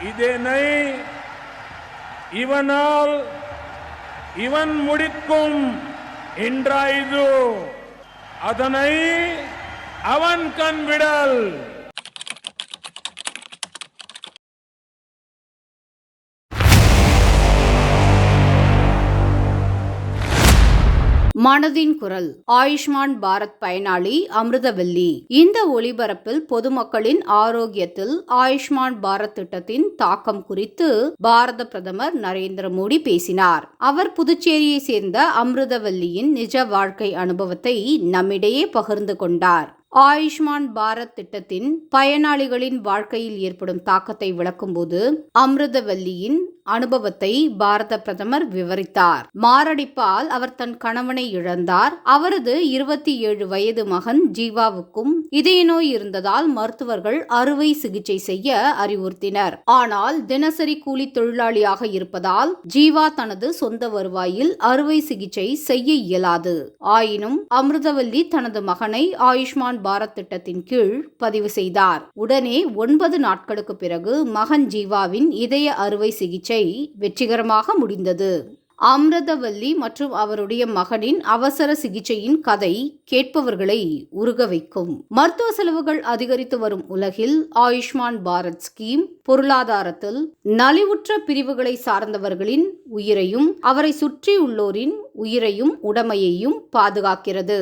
இதனை இவனால் இவன் முடிக்கும் என்றாய்து அதனை அவன் கண்விடல். மனதின் குரல். ஆயுஷ்மான் பாரத் பயனாளி அமிர்தவல்லி. இந்த ஒளிபரப்பில் பொதுமக்களின் ஆரோக்கியத்தில் ஆயுஷ்மான் பாரத் திட்டத்தின் தாக்கம் குறித்து பாரத பிரதமர் நரேந்திர மோடி பேசினார். அவர் புதுச்சேரியை சேர்ந்த அமிர்தவல்லியின் நிஜ வாழ்க்கை அனுபவத்தை நம்மிடையே பகிர்ந்து கொண்டார். ஆயுஷ்மான் பாரத் திட்டத்தின் பயனாளிகளின் வாழ்க்கையில் ஏற்படும் தாக்கத்தை விளக்கும்போது அமிர்தவல்லியின் அனுபவத்தை பாரத பிரதமர் விவரித்தார். மாரடைப்பால் அவர் தன் கணவனை இழந்தார். அவரது 27 வயது மகன் ஜீவாவுக்கும் இதய நோய் இருந்ததால் மருத்துவர்கள் அறுவை சிகிச்சை செய்ய அறிவுறுத்தினர். ஆனால் தினசரி கூலி தொழிலாளியாக இருப்பதால் ஜீவா தனது சொந்த வருவாயில் அறுவை சிகிச்சை செய்ய இயலாது. ஆயினும் அமிர்தவல்லி தனது மகனை ஆயுஷ்மான் பாரத் திட்டத்தின் கீழ் பதிவு செய்தார். உடனே 9 நாட்களுக்கு பிறகு மகன் ஜீவாவின் இதய அறுவை சிகிச்சை வெற்றிகரமாக முடிந்தது. அமிர்தவல்லி மற்றும் அவருடைய மகனின் அவசர சிகிச்சையின் கதை கேட்பவர்களை உருக வைக்கும். மருத்துவ செலவுகள் அதிகரித்து வரும் உலகில் ஆயுஷ்மான் பாரத் ஸ்கீம் பொருளாதாரத்தில் நலிவுற்ற பிரிவுகளை சார்ந்தவர்களின் உயிரையும் அவரை சுற்றியுள்ளோரின் உயிரையும் உடைமையையும் பாதுகாக்கிறது.